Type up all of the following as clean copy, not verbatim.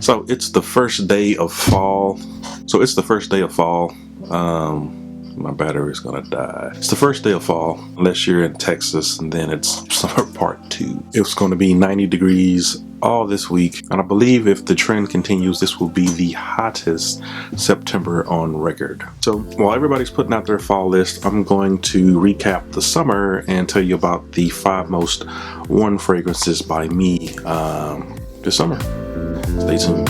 So it's the first day of fall. My battery is gonna die. It's the first day of fall, unless you're in Texas, and then it's summer part 2. It's going to be 90 degrees all this week, and I believe if the trend continues, this will be the hottest September on record. So while everybody's putting out their fall list, I'm going to recap the summer and tell you about the 5 most worn fragrances by me this summer. Stay tuned.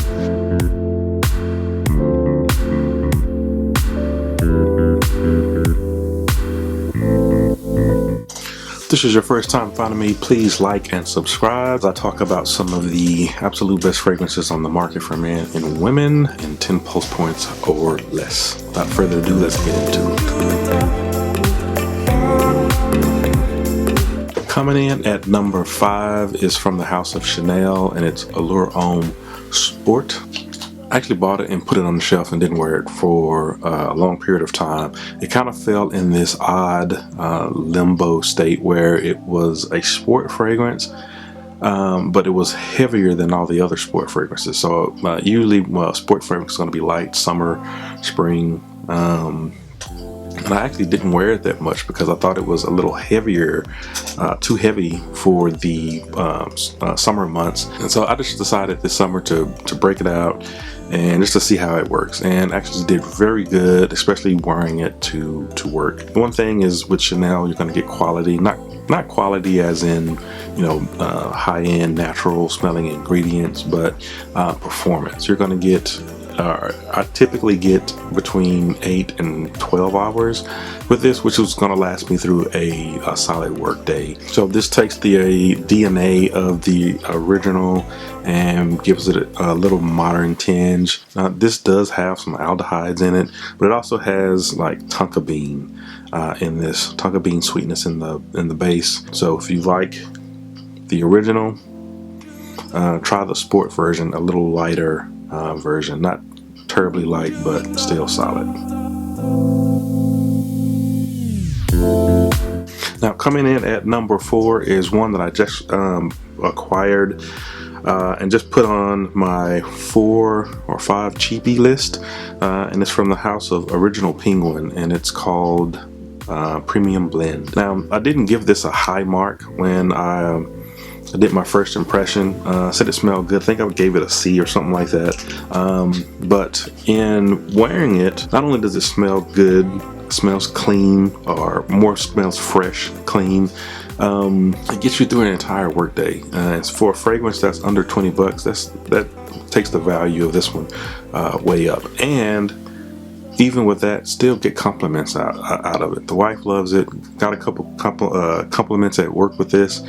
If this is your first time finding me, please like and subscribe. I talk about some of the absolute best fragrances on the market for men and women in 10 pulse points or less. Without further ado, let's get into it. Coming in at number 5 is from the house of Chanel, and it's Allure Homme Sport. I actually bought it and put it on the shelf and didn't wear it for a long period of time. It kind of fell in this odd limbo state where it was a sport fragrance, but it was heavier than all the other sport fragrances. So usually sport fragrance is going to be light, summer, spring, and I actually didn't wear it that much because I thought it was a little heavier, too heavy for the summer months. And so I just decided this summer to break it out and just to see how it works, and actually did very good, especially wearing it to work. One thing is with Chanel, you're going to get quality, not quality as in, high-end natural smelling ingredients, but performance. You're going to get I typically get between 8 and 12 hours with this, which is going to last me through a solid work day. So this takes the DNA of the original and gives it a little modern tinge. This does have some aldehydes in it, but it also has like tonka bean in this tonka bean sweetness in the base. So if you like the original, try the sport version, a little lighter version, not terribly light but still solid. Now coming in at number 4 is one that I just acquired and just put on my 4 or 5 cheapie list, and it's from the house of Original Penguin, and it's called Premium Blend. Now I didn't give this a high mark when I did my first impression. Said it smelled good. I think I gave it a C or something like that. But in wearing it, not only does it smell good, it smells clean, or more smells fresh, clean. It gets you through an entire workday. It's for a fragrance that's under 20 bucks. That takes the value of this one way up. And even with that, still get compliments out of it. The wife loves it. Got a couple compliments at work with this.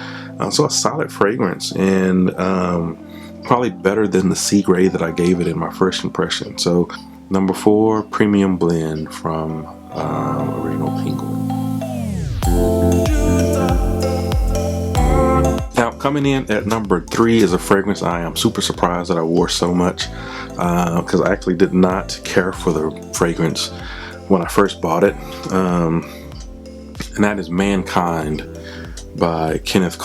So a solid fragrance, and probably better than the C grade that I gave it in my first impression. So number 4, Premium Blend from Original Penguin. Now coming in at number 3 is a fragrance I am super surprised that I wore so much, because I actually did not care for the fragrance when I first bought it, and that is Mankind by Kenneth.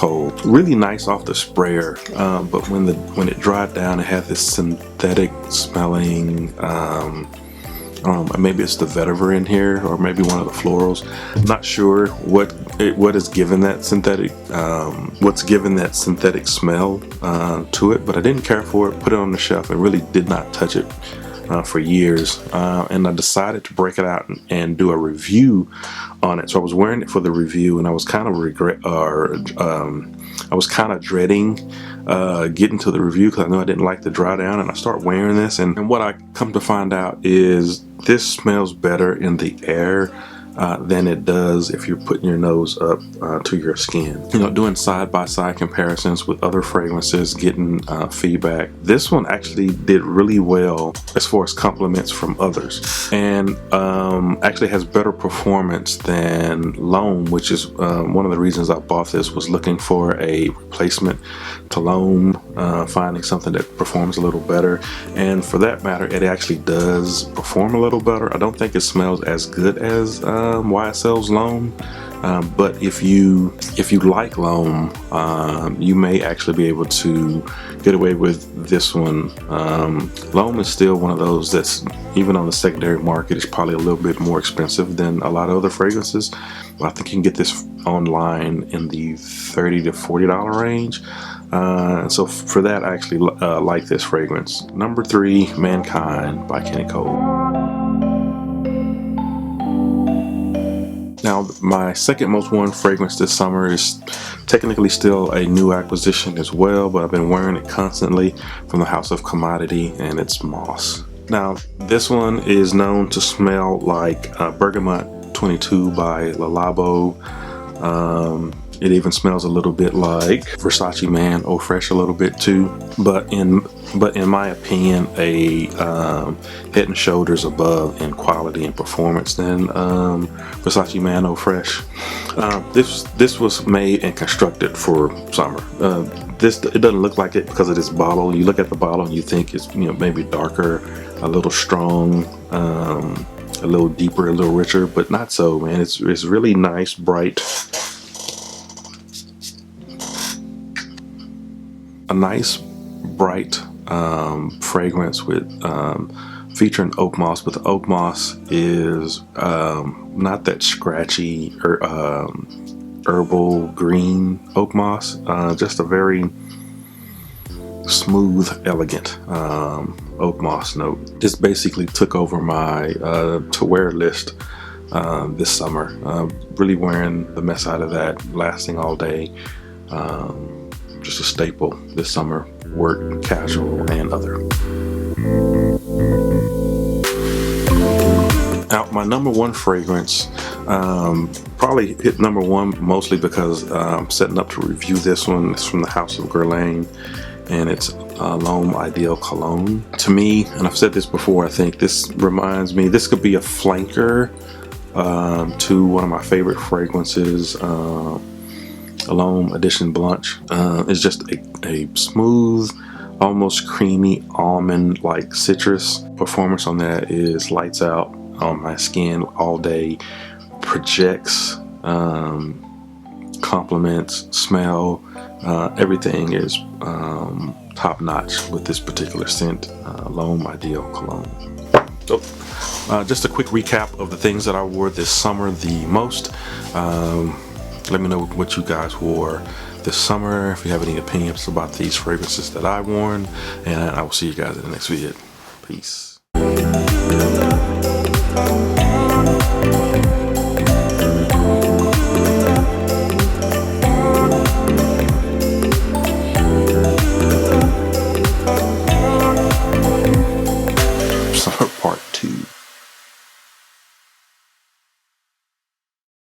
Really nice off the sprayer, but when it dried down, it had this synthetic smelling, maybe it's the vetiver in here, or maybe one of the florals. I'm not sure what is given that synthetic, what's given that synthetic smell to it, but I didn't care for it. Put it on the shelf and really did not touch it for years, and I decided to break it out and do a review on it. So I was wearing it for the review, and I was kind of dreading getting to the review because I know I didn't like the dry down, and I start wearing this, and what I come to find out is this smells better in the air than it does if you're putting your nose up to your skin. Doing side-by-side comparisons with other fragrances, getting feedback. This one actually did really well as far as compliments from others, and actually has better performance than L'Homme, which is one of the reasons I bought this, was looking for a replacement to L'Homme, finding something that performs a little better, and for that matter, it actually does perform a little better. I don't think it smells as good as YSL's L'Homme, But if you like L'Homme, you may actually be able to get away with this one. L'Homme is still one of those that's, even on the secondary market, is probably a little bit more expensive than a lot of other fragrances. I think you can get this online in the $30 to $40 range. So for that, I actually like this fragrance. Number 3, Mankind by Kenneth. Now, my second most worn fragrance this summer is technically still a new acquisition as well, but I've been wearing it constantly, from the House of Commodity, and it's Moss. Now, this one is known to smell like Bergamot 22 by Le Labo. It even smells a little bit like Versace Man Eau Fraiche a little bit too, but in my opinion, a head and shoulders above in quality and performance than Versace Man Eau Fraiche. This was made and constructed for summer. It doesn't look like it because of this bottle. You look at the bottle and you think it's, you know, maybe darker, a little strong, a little deeper, a little richer, but not so, man. It's really nice, bright. A nice, bright fragrance with featuring oak moss, but the oak moss is not that scratchy or herbal green oak moss. Just a very smooth, elegant oak moss note. This basically took over my to wear list this summer. Really wearing the mess out of that, lasting all day. Just a staple this summer, work, casual, and other. Now, my number 1 fragrance, probably hit number 1 mostly because I'm setting up to review this one. It's from the House of Guerlain, and it's L'Homme Ideal Cologne. To me, and I've said this before, I think this reminds me, this could be a flanker to one of my favorite fragrances, L'Homme Edition Blanche. It's just a smooth, almost creamy almond-like citrus. Performance on that is lights out on my skin all day. Projects, compliments, smell, everything is top notch with this particular scent, L'Homme Ideal Cologne. So, just a quick recap of the things that I wore this summer the most. Let me know what you guys wore this summer, if you have any opinions about these fragrances that I've worn, and I will see you guys in the next video. Peace. Summer Part 2.